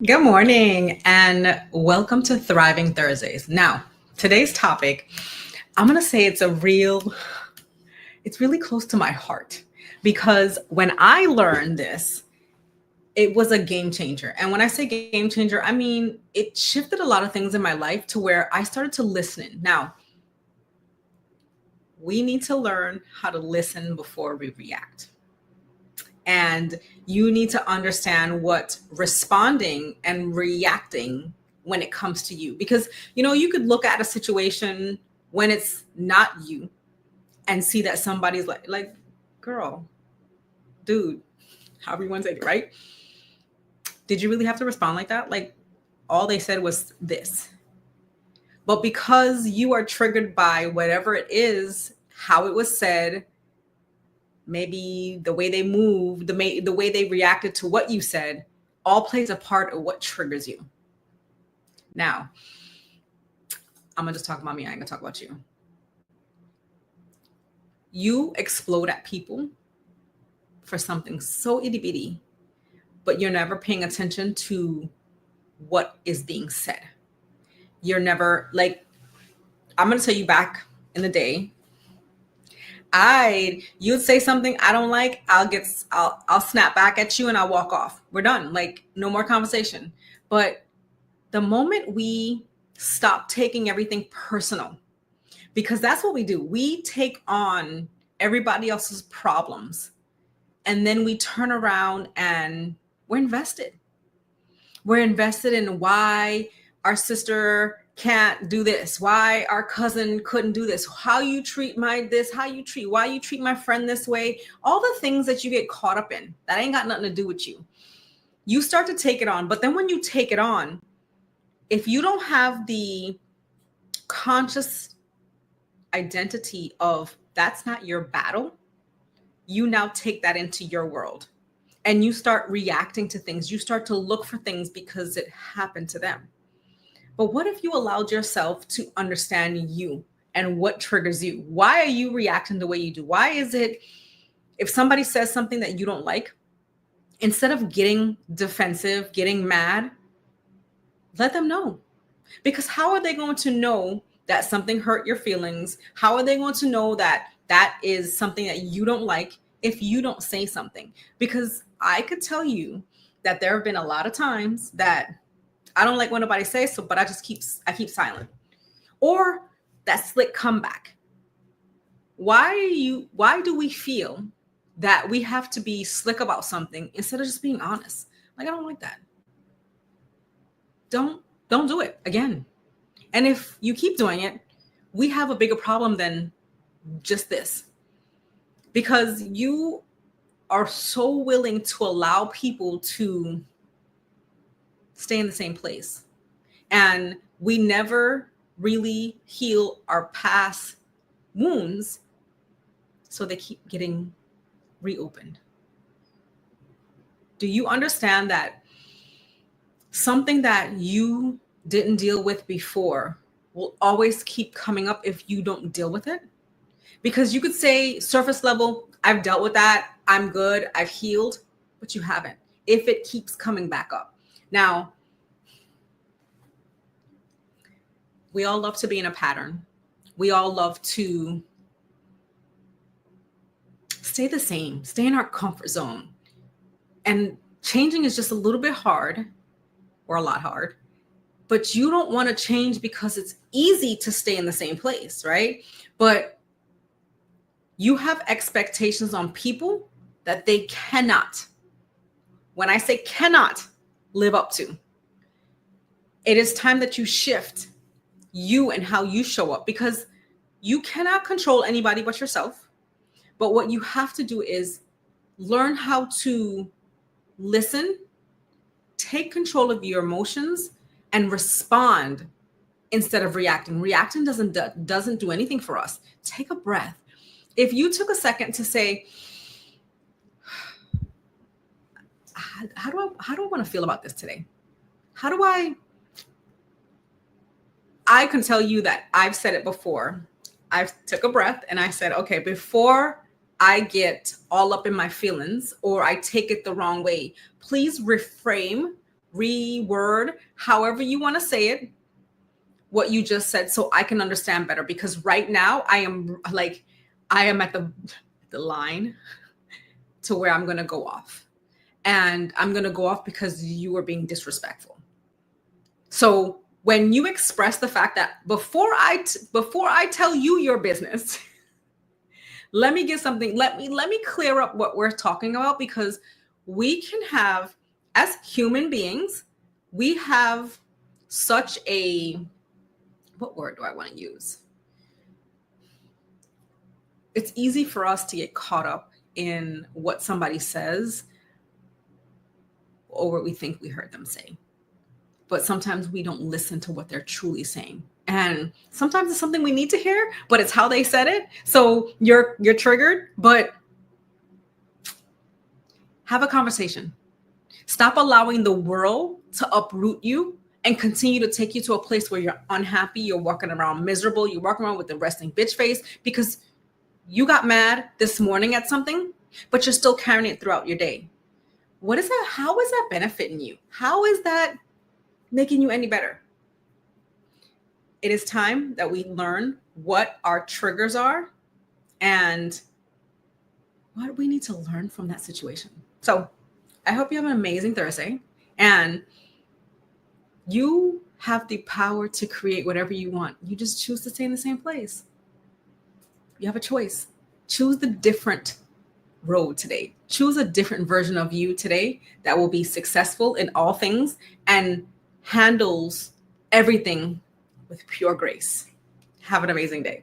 Good morning and welcome to Thriving Thursdays. Now, today's topic, I'm going to say it's really close to my heart because when I learned this, it was a game changer. And when I say game changer, I mean, it shifted a lot of things in my life to where I started to listen. Now, we need to learn how to listen before we react. And you need to understand what responding and reacting when it comes to you. Because, you could look at a situation when it's not you and see that somebody's like, girl, dude, however you want to take it, right? Did you really have to respond like that? Like, all they said was this. But because you are triggered by whatever it is, how it was said, maybe the way they moved, the way they reacted to what you said, all plays a part of what triggers you. Now, I'm gonna just talk about me. I ain't gonna talk about you. You explode at people for something so itty bitty, but you're never paying attention to what is being said. You're never like, I'm gonna tell you back in the day, you'd say something I don't like, I'll snap back at you and I'll walk off. We're done. Like, no more conversation. But the moment we stop taking everything personal, because that's what we do. We take on everybody else's problems and then we turn around and we're invested. We're invested in why our sister can't do this, why our cousin couldn't do this, how you treat why you treat my friend this way, all the things that you get caught up in that ain't got nothing to do with you. You start to take it on. But then when you take it on, if you don't have the conscious identity of that's not your battle, you now take that into your world and you start reacting to things. You start to look for things because it happened to them. But what if you allowed yourself to understand you and what triggers you? Why are you reacting the way you do? Why is it if somebody says something that you don't like, instead of getting defensive, getting mad, let them know. Because how are they going to know that something hurt your feelings? How are they going to know that that is something that you don't like if you don't say something? Because I could tell you that there have been a lot of times that I don't like when nobody says so, but I keep silent. Or that slick comeback. Why do we feel that we have to be slick about something instead of just being honest? Like, I don't like that. Don't do it again. And if you keep doing it, we have a bigger problem than just this. Because you are so willing to allow people to stay in the same place. And we never really heal our past wounds, so they keep getting reopened. Do you understand that something that you didn't deal with before will always keep coming up if you don't deal with it? Because you could say surface level, I've dealt with that, I'm good, I've healed, but you haven't if it keeps coming back up. Now, we all love to be in a pattern. We all love to stay the same, stay in our comfort zone. And changing is just a little bit hard, or a lot hard. But you don't want to change because it's easy to stay in the same place, right? But you have expectations on people that they cannot, when I say cannot, live up to. It is time that you shift you and how you show up, because you cannot control anybody but yourself. But what you have to do is learn how to listen, take control of your emotions, and respond instead of reacting. Reacting doesn't do anything for us. Take a breath. If you took a second to say, how do I want to feel about this today? I can tell you that I've said it before. I took a breath and I said, okay, before I get all up in my feelings or I take it the wrong way, please reframe reword, however you want to say it, what you just said, so I can understand better. Because right now I am at the line to where I'm going to go off. And I'm going to go off because you are being disrespectful. So when you express the fact that before I tell you your business, let me get something, let me clear up what we're talking about, because we can have, as human beings, we have such a, what word do I want to use? It's easy for us to get caught up in what somebody says or what we think we heard them say. But sometimes we don't listen to what they're truly saying. And sometimes it's something we need to hear, but it's how they said it. So you're triggered, but have a conversation. Stop allowing the world to uproot you and continue to take you to a place where you're unhappy, you're walking around miserable, you're walking around with the resting bitch face because you got mad this morning at something, but you're still carrying it throughout your day. What is that? How is that benefiting you? How is that making you any better? It is time that we learn what our triggers are and what we need to learn from that situation. So I hope you have an amazing Thursday, and you have the power to create whatever you want. You just choose to stay in the same place. You have a choice. Choose the different road today. Choose a different version of you today that will be successful in all things and handles everything with pure grace. Have an amazing day.